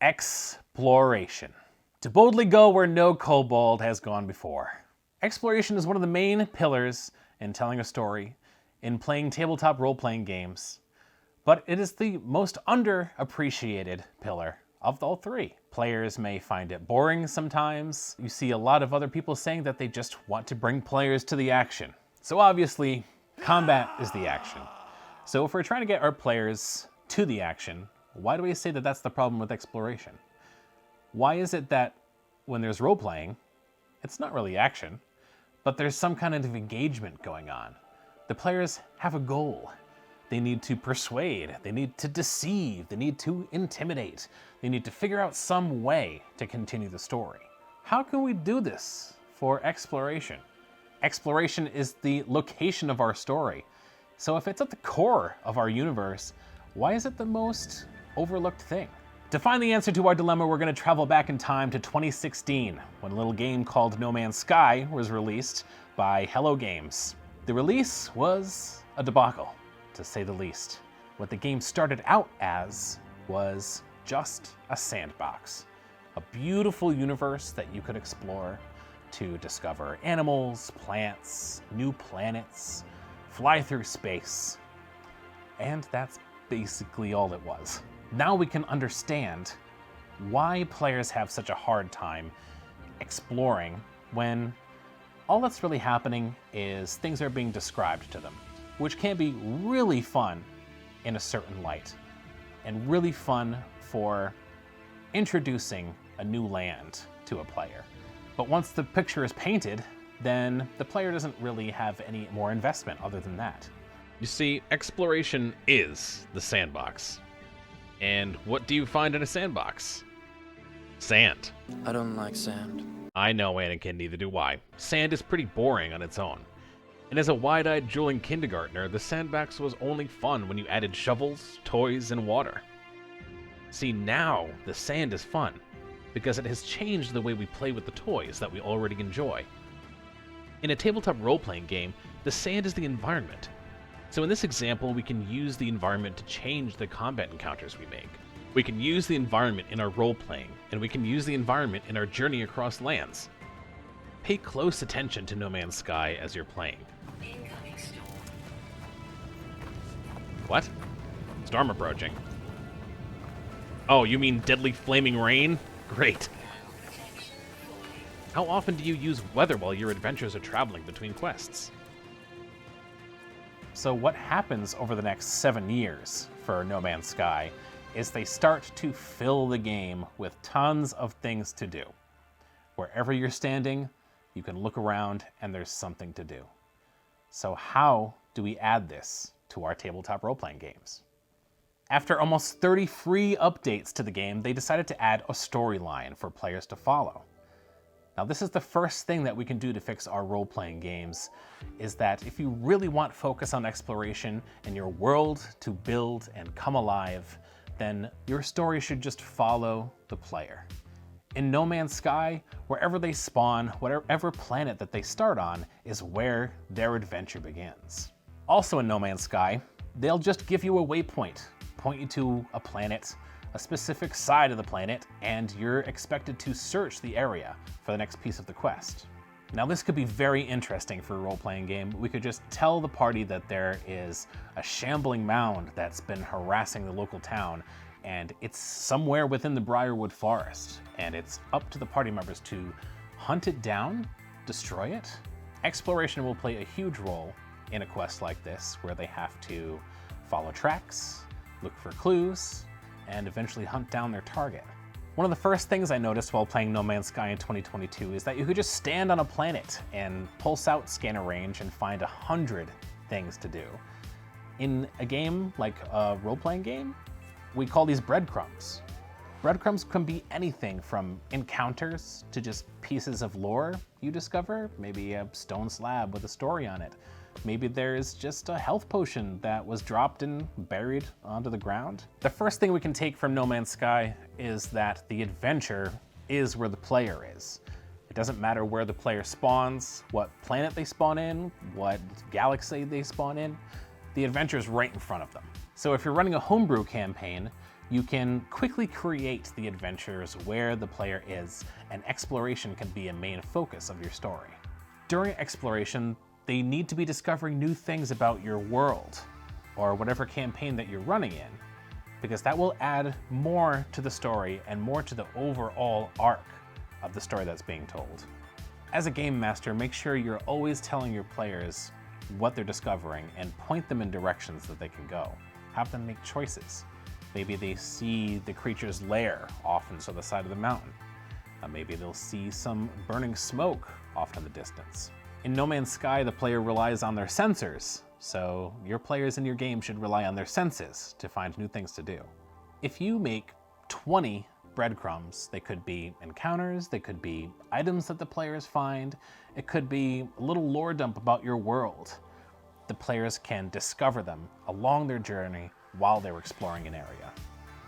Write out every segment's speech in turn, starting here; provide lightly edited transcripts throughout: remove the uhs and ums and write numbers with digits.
Exploration. To boldly go where no kobold has gone before. Exploration is one of the main pillars in telling a story, in playing tabletop role-playing games, but it is the most underappreciated pillar of all three. Players may find it boring sometimes. You see a lot of other people saying that they just want to bring players to the action. So obviously, combat is the action. So if we're trying to get our players to the action, why do we say that that's the problem with exploration? Why is it that when there's role-playing, it's not really action, but there's some kind of engagement going on? The players have a goal. They need to persuade, they need to deceive, they need to intimidate, they need to figure out some way to continue the story. How can we do this for exploration? Exploration is the location of our story. So if it's at the core of our universe, why is it the most overlooked thing? To find the answer to our dilemma, we're going to travel back in time to 2016, when a little game called No Man's Sky was released by Hello Games. The release was a debacle, to say the least. What the game started out as was just a sandbox, a beautiful universe that you could explore to discover animals, plants, new planets, fly through space, and that's basically all it was. Now we can understand why players have such a hard time exploring when all that's really happening is things are being described to them, which can be really fun in a certain light and really fun for introducing a new land to a player. But once the picture is painted, then the player doesn't really have any more investment other than that. You see, exploration is the sandbox. And what do you find in a sandbox? Sand. I don't like sand. I know, Anakin, neither do I. Sand is pretty boring on its own. And as a wide-eyed drooling kindergartner, the sandbox was only fun when you added shovels, toys, and water. See, now the sand is fun, because it has changed the way we play with the toys that we already enjoy. In a tabletop role-playing game, the sand is the environment. So in this example, we can use the environment to change the combat encounters we make. We can use the environment in our role-playing, and we can use the environment in our journey across lands. Pay close attention to No Man's Sky as you're playing. What? Storm approaching. Oh, you mean deadly flaming rain? Great. How often do you use weather while your adventures are traveling between quests? So what happens over the next 7 years for No Man's Sky is they start to fill the game with tons of things to do. Wherever you're standing, you can look around and there's something to do. So how do we add this to our tabletop role-playing games? After almost 30 free updates to the game, they decided to add a storyline for players to follow. Now, this is the first thing that we can do to fix our role-playing games, is that if you really want focus on exploration and your world to build and come alive, then your story should just follow the player. In No Man's Sky, wherever they spawn, whatever planet that they start on, is where their adventure begins. Also in No Man's Sky, they'll just give you a waypoint, point you to a planet, a specific side of the planet, and you're expected to search the area for the next piece of the quest. Now this could be very interesting for a role-playing game. We could just tell the party that there is a shambling mound that's been harassing the local town, and it's somewhere within the Briarwood Forest, and it's up to the party members to hunt it down, destroy it. Exploration will play a huge role in a quest like this, where they have to follow tracks, look for clues, and eventually hunt down their target. One of the first things I noticed while playing No Man's Sky in 2022 is that you could just stand on a planet and pulse out scanner range and find 100 things to do. In a game like a role-playing game, we call these breadcrumbs. Breadcrumbs can be anything from encounters to just pieces of lore you discover, maybe a stone slab with a story on it. Maybe there's just a health potion that was dropped and buried onto the ground. The first thing we can take from No Man's Sky is that the adventure is where the player is. It doesn't matter where the player spawns, what planet they spawn in, what galaxy they spawn in. The adventure is right in front of them. So if you're running a homebrew campaign, You can quickly create the adventures where the player is, and exploration can be a main focus of your story. During exploration, they need to be discovering new things about your world, or whatever campaign that you're running in, because that will add more to the story and more to the overall arc of the story that's being told. As a game master, make sure you're always telling your players what they're discovering and point them in directions that they can go. Have them make choices. Maybe they see the creature's lair off to the side of the mountain. Maybe they'll see some burning smoke off in the distance. In No Man's Sky, the player relies on their sensors, so your players in your game should rely on their senses to find new things to do. If you make 20 breadcrumbs, they could be encounters, they could be items that the players find, it could be a little lore dump about your world. The players can discover them along their journey while they're exploring an area.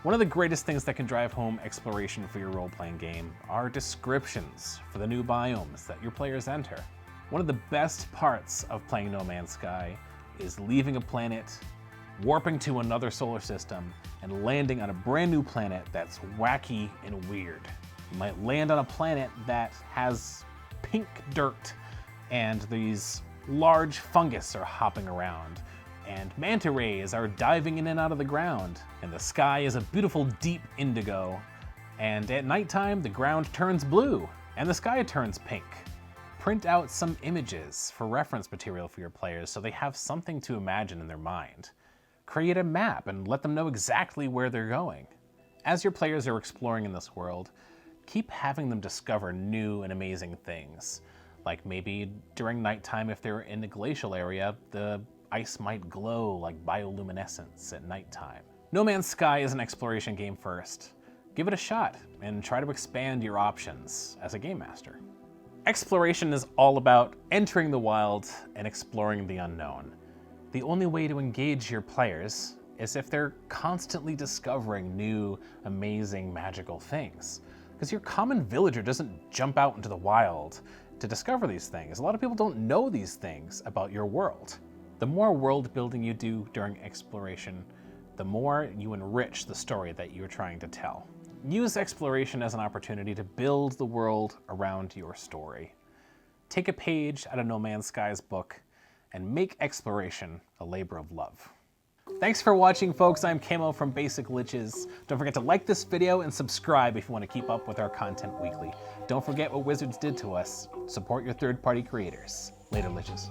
One of the greatest things that can drive home exploration for your role-playing game are descriptions for the new biomes that your players enter. One of the best parts of playing No Man's Sky is leaving a planet, warping to another solar system, and landing on a brand new planet that's wacky and weird. You might land on a planet that has pink dirt, and these large fungus are hopping around, and manta rays are diving in and out of the ground, and the sky is a beautiful deep indigo, and at nighttime the ground turns blue, and the sky turns pink. Print out some images for reference material for your players so they have something to imagine in their mind. Create a map and let them know exactly where they're going. As your players are exploring in this world, keep having them discover new and amazing things. Like maybe during nighttime, if they're in a glacial area, the ice might glow like bioluminescence at nighttime. No Man's Sky is an exploration game first. Give it a shot and try to expand your options as a game master. Exploration is all about entering the wild and exploring the unknown. The only way to engage your players is if they're constantly discovering new, amazing, magical things. Because your common villager doesn't jump out into the wild to discover these things. A lot of people don't know these things about your world. The more world building you do during exploration, the more you enrich the story that you're trying to tell. Use exploration as an opportunity to build the world around your story. Take a page out of No Man's Sky's book and make exploration a labor of love. Thanks for watching, folks. I'm Camo from Basic Liches. Don't forget to like this video and subscribe if you want to keep up with our content weekly. Don't forget what Wizards did to us. Support your third-party creators. Later, Liches.